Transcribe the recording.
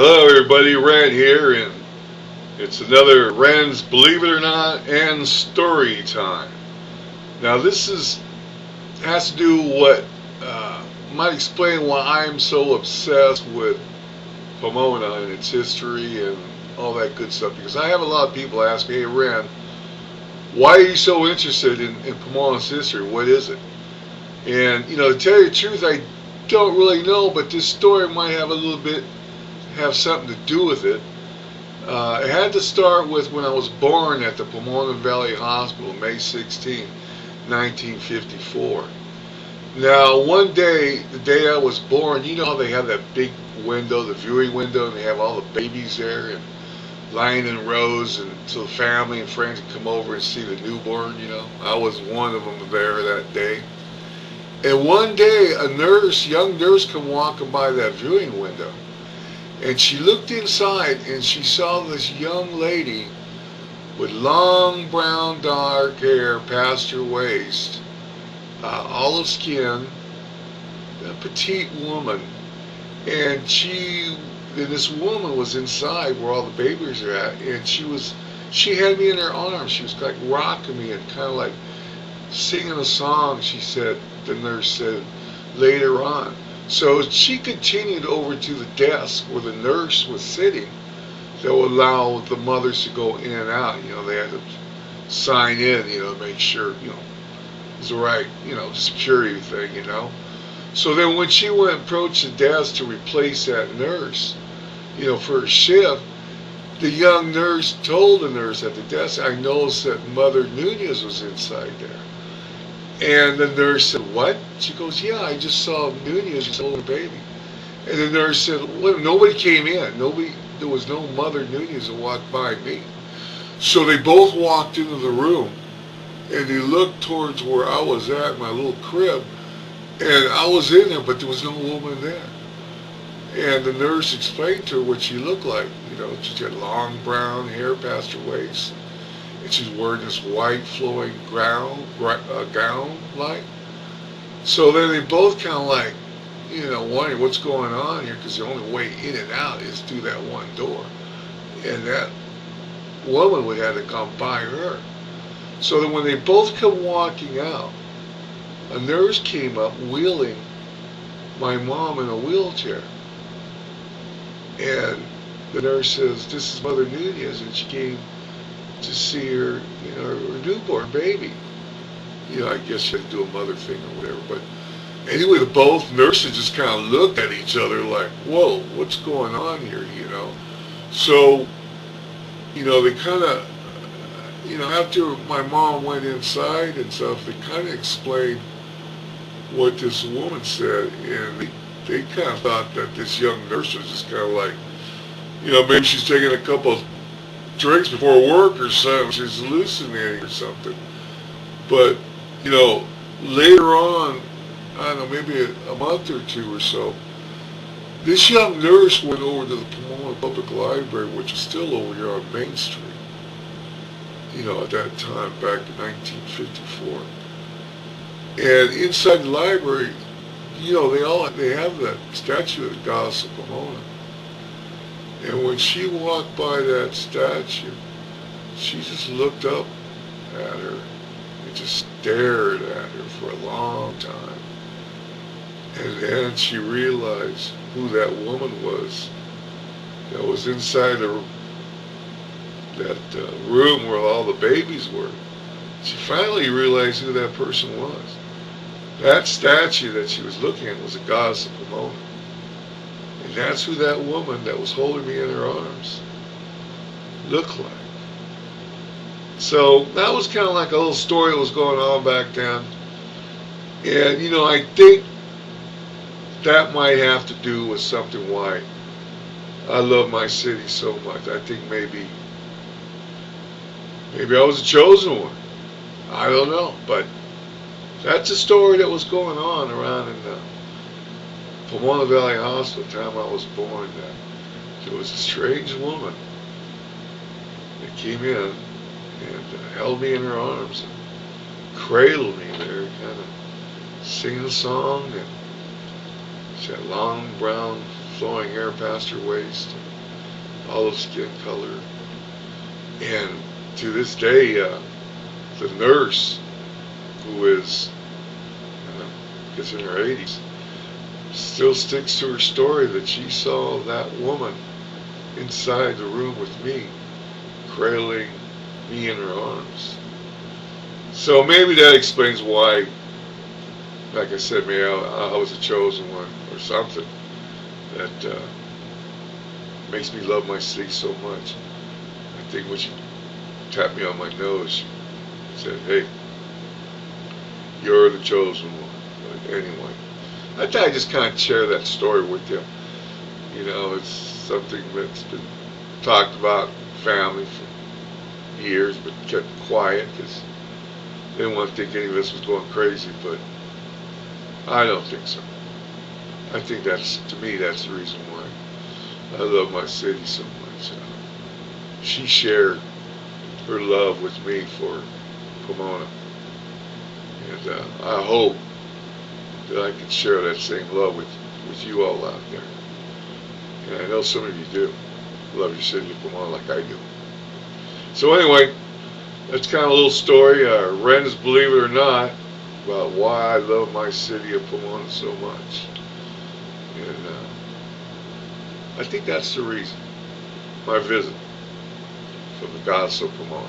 Hello everybody, Ren here, and it's another Ren's Believe It or Not and Story Time. Now has to do what might explain why I am so obsessed with Pomona and its history and all that good stuff, because I have a lot of people ask me, hey Ren, why are you so interested in Pomona's history? What is it? And to tell you the truth, I don't really know, but this story might have something to do with it. It had to start with when I was born at the Pomona Valley Hospital, May 16, 1954. Now, one day, the day I was born, you know how they have that big window, the viewing window, and they have all the babies there and lying in rows, and so the family and friends could come over and see the newborn. I was one of them there that day. And one day, young nurse, come walking by that viewing window. And she looked inside and she saw this young lady with long brown dark hair past her waist, olive skin, a petite woman. And this woman was inside where all the babies are at, and she had me in her arms. She was like rocking me and kind of like singing a song, the nurse said, later on. So she continued over to the desk where the nurse was sitting that would allow the mothers to go in and out. They had to sign in, to make sure, it was the right, security thing, So then when she went and approached the desk to replace that nurse, for a shift, the young nurse told the nurse at the desk, I noticed that Mother Nunez was inside there. And the nurse said, what? She goes, yeah, I just saw Nunez holding a baby. And the nurse said, well, nobody came in. There was no Mother Nunez that walked by me. So they both walked into the room, and they looked towards where I was at, my little crib, and I was in there, but there was no woman there. And the nurse explained to her what she looked like. She had long brown hair past her waist, and she's wearing this white flowing gown like. So then they both kind of like, wondering what's going on here, because the only way in and out is through that one door. And that woman would have to come by her. So then when they both come walking out, a nurse came up wheeling my mom in a wheelchair. And the nurse says, this is Mother Nunez, and she came to see her, her newborn baby. I guess she had to do a mother thing or whatever. But anyway, the both nurses just kind of looked at each other like, whoa, what's going on here, So, they kind of, after my mom went inside and stuff, they kind of explained what this woman said, and they kind of thought that this young nurse was just kind of like, maybe she's taking a couple of drinks before work or something, she's hallucinating or something. But, later on, I don't know, maybe a month or two or so, this young nurse went over to the Pomona Public Library, which is still over here on Main Street, at that time, back in 1954. And inside the library, they have that statue of the Goddess of Pomona. And when she walked by that statue, she just looked up at her and just stared at her for a long time. And then she realized who that woman was that was inside that room where all the babies were. She finally realized who that person was. That statue that she was looking at was the Goddess of Pomona. And that's who that woman that was holding me in her arms looked like. So that was kind of like a little story that was going on back then. And, I think that might have to do with something why I love my city so much. I think maybe I was a chosen one. I don't know. But that's a story that was going on around in the Pomona Valley Hospital the time I was born. There was a strange woman that came in and held me in her arms and cradled me there, kind of singing a song and She had long brown flowing hair past her waist, olive skin color. And to this day, the nurse, who is, I guess in her 80s, still sticks to her story that she saw that woman inside the room with me, cradling me in her arms. So maybe that explains why, like I said, maybe I was a chosen one or something that makes me love my city so much. I think when she tapped me on my nose, she said, "Hey, you're the chosen one." But anyway, I thought I'd just kind of share that story with you. You know, it's something that's been talked about in family for years, but kept quiet because they didn't want to think any of us was going crazy. But I don't think so. I think to me, that's the reason why I love my city so much. She shared her love with me for Pomona. And I hope that I can share that same love with you all out there. And I know some of you do love your city of Pomona like I do. So anyway, that's kind of a little story, Ren's Believe It or Not, about why I love my city of Pomona so much. And I think that's the reason, my visit from the Goddess of Pomona.